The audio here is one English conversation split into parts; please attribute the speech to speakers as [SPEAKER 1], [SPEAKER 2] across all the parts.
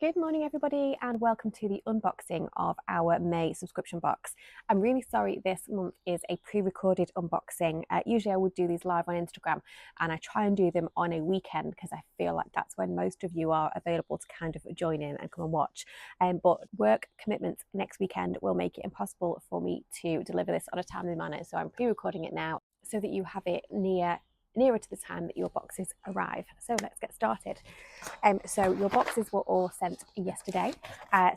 [SPEAKER 1] Good morning everybody and welcome to the unboxing of our May subscription box. I'm really sorry this month is a pre-recorded unboxing. Usually I would do these live on Instagram and I try and do them on a weekend because I feel like that's when most of you are available to kind of join in and come and watch. But work commitments next weekend will make it impossible for me to deliver this on a timely manner, so I'm pre-recording it now so that you have it nearer to the time that your boxes arrive. So let's get started. So your boxes were all sent yesterday.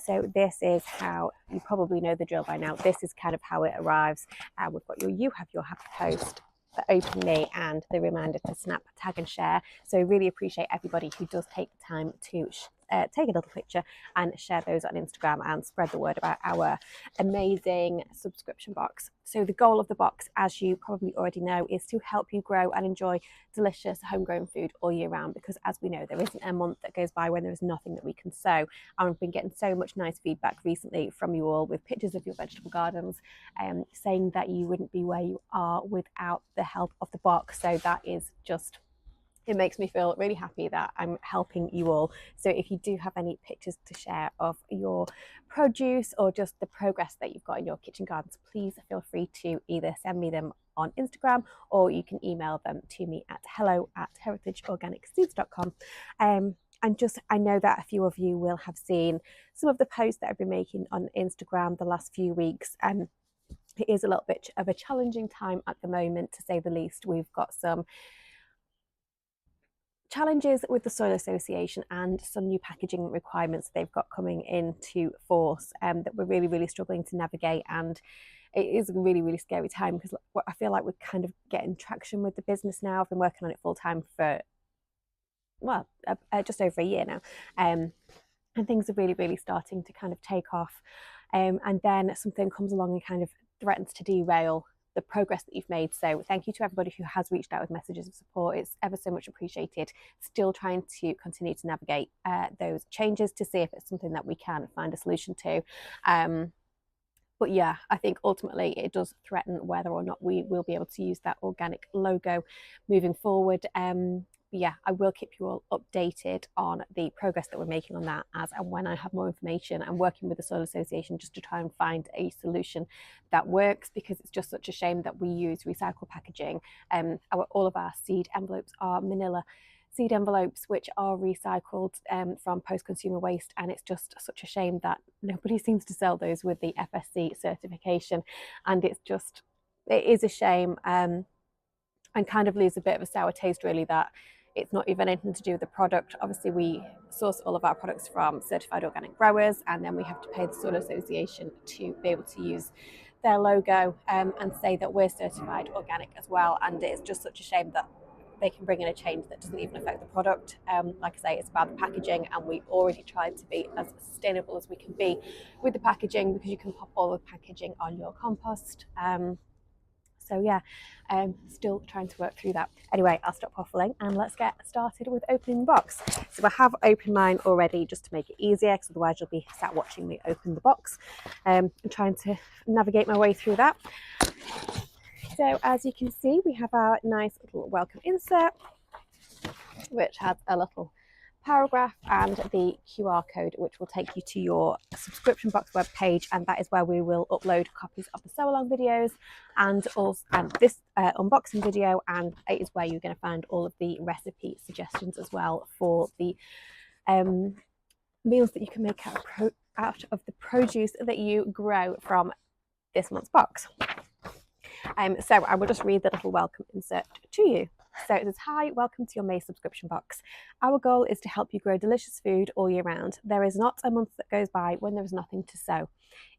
[SPEAKER 1] So this is how, you probably know the drill by now, this is kind of how it arrives. We've got you have your happy post, the open me, and the reminder to snap, tag and share. So really appreciate everybody who does take the time to take a little picture and share those on Instagram and spread the word about our amazing subscription box. So the goal of the box, as you probably already know, is to help you grow and enjoy delicious homegrown food all year round, because as we know, there isn't a month that goes by when there is nothing that we can sow. And I've been getting so much nice feedback recently from you all with pictures of your vegetable gardens, saying that you wouldn't be where you are without the help of the box. So that is just, it makes me feel really happy that I'm helping you all. So if you do have any pictures to share of your produce or just the progress that you've got in your kitchen gardens, please feel free to either send me them on Instagram or you can email them to me at hello@heritageorganicseeds.com. And just, I know that a few of you will have seen some of the posts that I've been making on Instagram the last few weeks. It is a little bit of a challenging time at the moment, to say the least. We've got some challenges with the Soil Association and some new packaging requirements they've got coming into force that we're really struggling to navigate. And it is a really scary time, because I feel like we're kind of getting traction with the business now. I've been working on it full time for, well, just over a year now, and things are really starting to kind of take off, and then something comes along and kind of threatens to derail the progress that you've made. So thank you to everybody who has reached out with messages of support. It's ever so much appreciated. Still trying to continue to navigate those changes to see if it's something that we can find a solution to. But yeah, I think ultimately it does threaten whether or not we will be able to use that organic logo moving forward. Yeah, I will keep you all updated on the progress that we're making on that as and when I have more information. I'm working with the Soil Association just to try and find a solution that works, because it's just such a shame that we use recycled packaging. All of our seed envelopes are manila seed envelopes, which are recycled from post-consumer waste, and it's just such a shame that nobody seems to sell those with the FSC certification. And it is a shame, and kind of leaves a bit of a sour taste, really, that it's not even anything to do with the product. Obviously, we source all of our products from certified organic growers, and then we have to pay the Soil Association to be able to use their logo and say that we're certified organic as well. And it's just such a shame that they can bring in a change that doesn't even affect the product. Like I say, it's about the packaging, and we already tried to be as sustainable as we can be with the packaging, because you can pop all the packaging on your compost. So yeah, still trying to work through that. Anyway, I'll stop waffling and let's get started with opening the box. So I have opened mine already just to make it easier, because otherwise you'll be sat watching me open the box. I'm trying to navigate my way through that. So as you can see, we have our nice little welcome insert, which has a little paragraph and the QR code, which will take you to your subscription box web page, and that is where we will upload copies of the sew along videos and this unboxing video, and it is where you're going to find all of the recipe suggestions as well for the meals that you can make out of the produce that you grow from this month's box. So I will just read the little welcome insert to you. So it says, "Hi, welcome to your May subscription box. Our goal is to help you grow delicious food all year round. There is not a month that goes by when there is nothing to sow.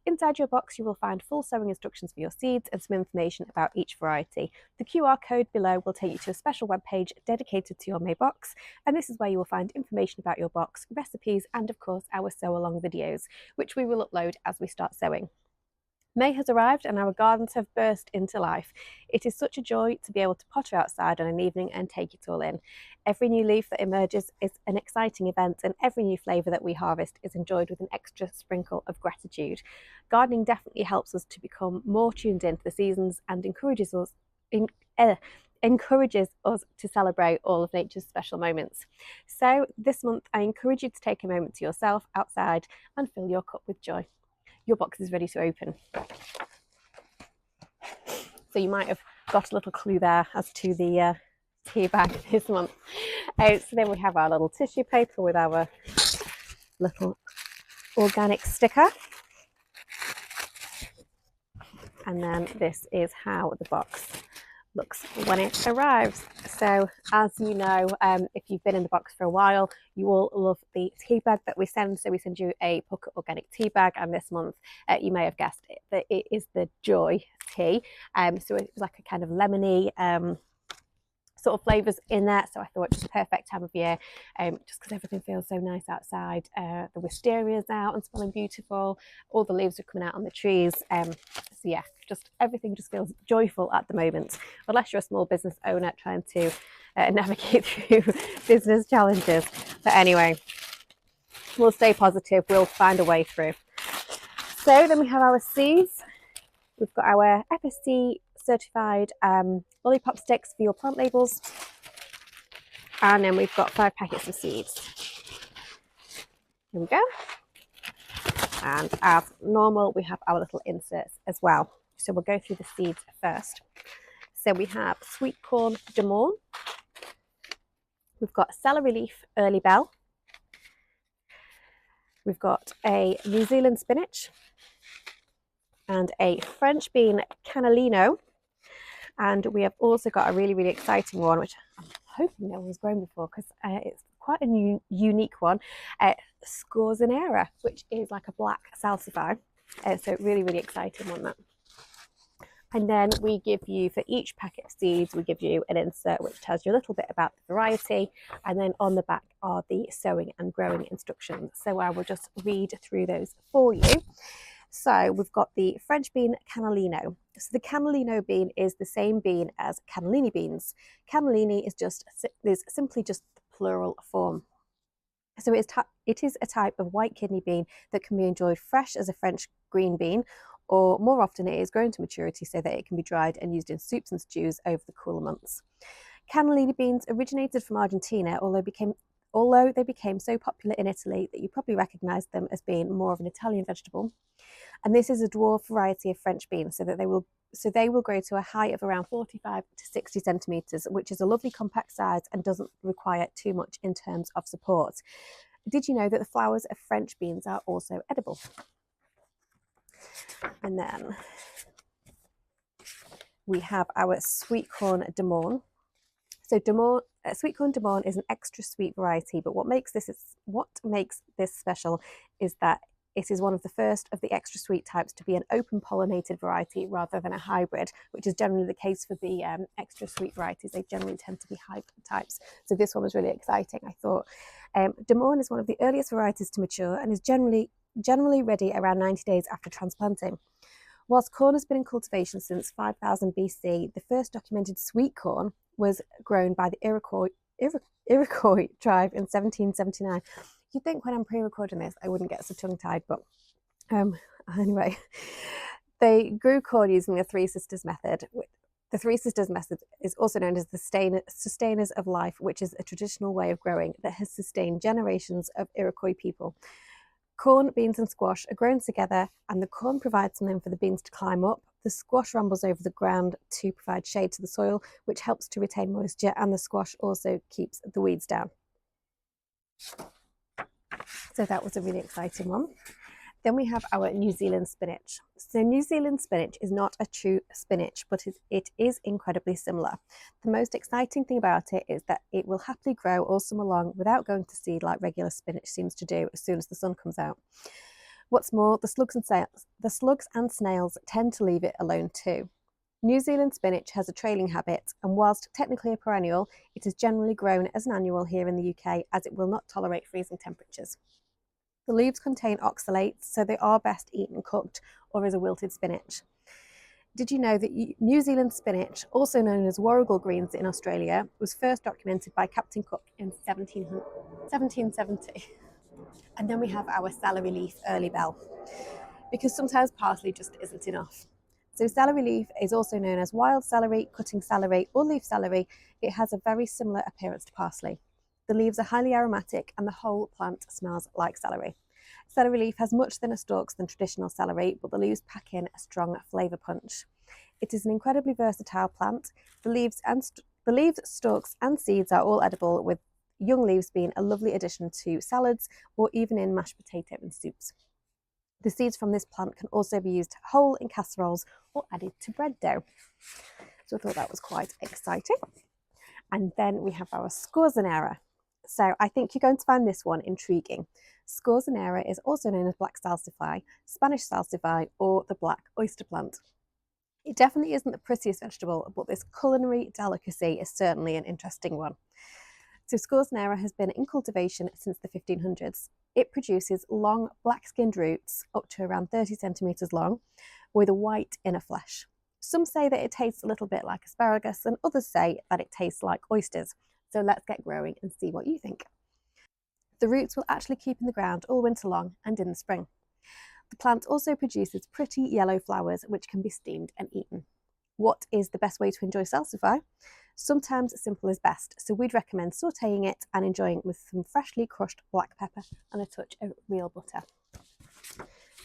[SPEAKER 1] Inside your box, you will find full sowing instructions for your seeds and some information about each variety. The QR code below will take you to a special web page dedicated to your May box, and this is where you will find information about your box, recipes, and of course our sew along videos, which we will upload as we start sowing. May has arrived and our gardens have burst into life. It is such a joy to be able to potter outside on an evening and take it all in. Every new leaf that emerges is an exciting event, and every new flavour that we harvest is enjoyed with an extra sprinkle of gratitude. Gardening definitely helps us to become more tuned into the seasons and encourages encourages us to celebrate all of nature's special moments. So this month, I encourage you to take a moment to yourself outside and fill your cup with joy. Your box is ready to open. So you might have got a little clue there as to the tea bag this month. So then we have our little tissue paper with our little organic sticker. And then this is how the box looks when it arrives. So as you know, if you've been in the box for a while, you will love the tea bag that we send. So we send you a Pucker organic tea bag, and this month you may have guessed it, that it is the Joy tea. So it's like a kind of lemony sort of flavours in there, so I thought just the perfect time of year, just because everything feels so nice outside. The wistaria's out and smelling beautiful, all the leaves are coming out on the trees, so yeah, just everything just feels joyful at the moment, unless you're a small business owner trying to navigate through business challenges. But anyway, we'll stay positive, we'll find a way through. So then we have our seeds. We've got our FSC certified lollipop sticks for your plant labels, and then we've got 5 packets of seeds. Here we go. And as normal, we have our little inserts as well. So we'll go through the seeds first. So we have sweet corn de morne. We've got celery leaf early bell. We've got a New Zealand spinach and a French bean cannellino. And we have also got a really, really exciting one, which I'm hoping no one's grown before, because it's quite a unique one, scorzonera, which is like a black salsify. So really, really exciting one, that. And then we give you, for each packet of seeds, we give you an insert which tells you a little bit about the variety. And then on the back are the sowing and growing instructions. So I will just read through those for you. So we've got the French bean cannellino. So the cannellino bean is the same bean as cannellini beans. Cannellini is simply just the plural form. So it is a type of white kidney bean that can be enjoyed fresh as a French green bean, or more often it is grown to maturity so that it can be dried and used in soups and stews over the cooler months. Cannellini beans originated from Argentina, although they became so popular in Italy that you probably recognise them as being more of an Italian vegetable. And this is a dwarf variety of French beans, so they will grow to a height of around 45 to 60 centimetres, which is a lovely compact size and doesn't require too much in terms of support. Did you know that the flowers of French beans are also edible? And then we have our sweet corn de morne. So sweet corn de morne is an extra sweet variety, but what makes this special is that it is one of the first of the extra sweet types to be an open pollinated variety rather than a hybrid, which is generally the case for the extra sweet varieties. They generally tend to be hybrid types. So this one was really exciting, I thought. De morne is one of the earliest varieties to mature and is generally ready around 90 days after transplanting. Whilst corn has been in cultivation since 5000 BC, the first documented sweet corn was grown by the Iroquois tribe in 1779. You'd think when I'm pre-recording this I wouldn't get so tongue-tied, but anyway, they grew corn using the Three Sisters method. The Three Sisters method is also known as the sustainers of life, which is a traditional way of growing that has sustained generations of Iroquois people. Corn, beans and squash are grown together, and the corn provides something for the beans to climb up. The squash rambles over the ground to provide shade to the soil, which helps to retain moisture, and the squash also keeps the weeds down. So that was a really exciting one. Then we have our New Zealand spinach. So New Zealand spinach is not a true spinach, but it is incredibly similar. The most exciting thing about it is that it will happily grow all summer long without going to seed like regular spinach seems to do as soon as the sun comes out. What's more, the slugs and snails tend to leave it alone too. New Zealand spinach has a trailing habit, and whilst technically a perennial, it is generally grown as an annual here in the UK as it will not tolerate freezing temperatures. The leaves contain oxalates, so they are best eaten cooked or as a wilted spinach. Did you know that New Zealand spinach, also known as warrigal greens in Australia, was first documented by Captain Cook in 1770? And then we have our celery leaf early bell, because sometimes parsley just isn't enough. So celery leaf is also known as wild celery, cutting celery, or leaf celery. It has a very similar appearance to parsley. The leaves are highly aromatic and the whole plant smells like celery. Celery leaf has much thinner stalks than traditional celery, but the leaves pack in a strong flavour punch. It is an incredibly versatile plant. The leaves, stalks, and seeds are all edible, with young leaves being a lovely addition to salads or even in mashed potato and soups. The seeds from this plant can also be used whole in casseroles or added to bread dough. So I thought that was quite exciting. And then we have our scorzonera. So I think you're going to find this one intriguing. Scorzonera is also known as black salsify, Spanish salsify, or the black oyster plant. It definitely isn't the prettiest vegetable, but this culinary delicacy is certainly an interesting one. So scorzonera has been in cultivation since the 1500s. It produces long black-skinned roots up to around 30 centimetres long with a white inner flesh. Some say that it tastes a little bit like asparagus and others say that it tastes like oysters. So let's get growing and see what you think. The roots will actually keep in the ground all winter long and in the spring. The plant also produces pretty yellow flowers which can be steamed and eaten. What is the best way to enjoy salsify? Sometimes simple is best, so we'd recommend sautéing it and enjoying it with some freshly crushed black pepper and a touch of real butter.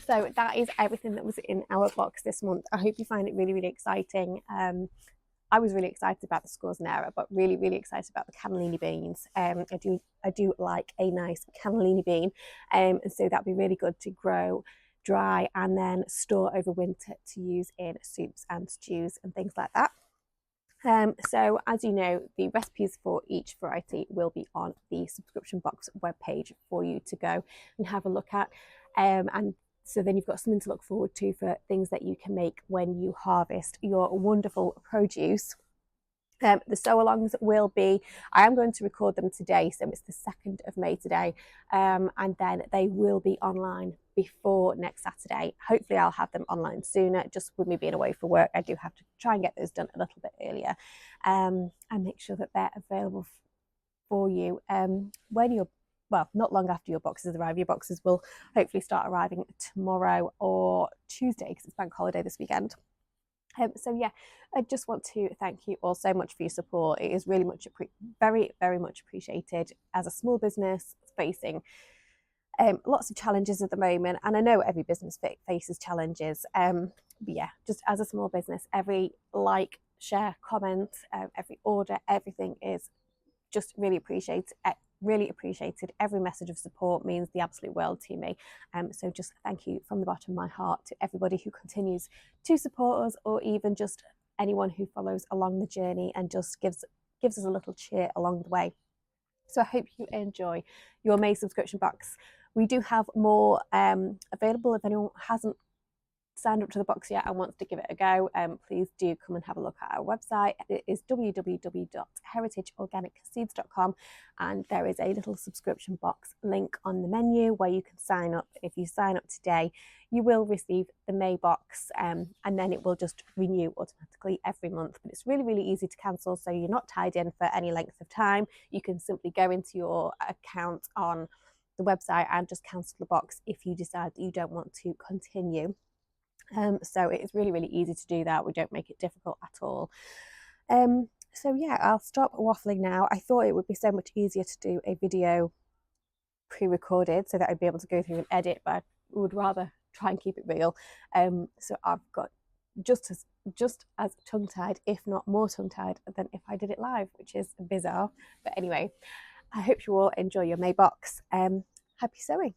[SPEAKER 1] So that is everything that was in our box this month. I hope you find it really, really exciting. I was really excited about the scorzonera, but really, really excited about the cannellini beans. I do like a nice cannellini bean, and so that'd be really good to grow, dry, and then store over winter to use in soups and stews and things like that. So as you know, the recipes for each variety will be on the subscription box webpage for you to go and have a look at. And so then you've got something to look forward to for things that you can make when you harvest your wonderful produce. The sew-alongs will be, I am going to record them today, so it's the 2nd of May today, and then they will be online before next Saturday. Hopefully I'll have them online sooner. Just with me being away for work, I do have to try and get those done a little bit earlier, and make sure that they're available for you when you're, well, not long after your boxes arrive. Your boxes will hopefully start arriving tomorrow or Tuesday because it's bank holiday this weekend. So yeah, I just want to thank you all so much for your support. It is really very, very much appreciated. As a small business facing lots of challenges at the moment, and I know every business faces challenges, but yeah, just as a small business, every like, share, comment, every order, everything is just really appreciated. Every message of support means the absolute world to me. So just thank you from the bottom of my heart to everybody who continues to support us, or even just anyone who follows along the journey and just gives us a little cheer along the way. So I hope you enjoy your May subscription box. We do have more available. If anyone hasn't signed up to the box yet and wants to give it a go, please do come and have a look at our website. It is www.heritageorganicseeds.com, and there is a little subscription box link on the menu where you can sign up. If you sign up today, you will receive the May box, and then it will just renew automatically every month. But it's really, really easy to cancel, so you're not tied in for any length of time. You can simply go into your account on the website and just cancel the box if you decide that you don't want to continue. So it is really, really easy to do that. We don't make it difficult at all. So yeah, I'll stop waffling now. I thought it would be so much easier to do a video pre-recorded so that I'd be able to go through and edit, but I would rather try and keep it real. So I've got just as tongue-tied, if not more tongue-tied than if I did it live, which is bizarre. But anyway, I hope you all enjoy your May box. Happy sewing.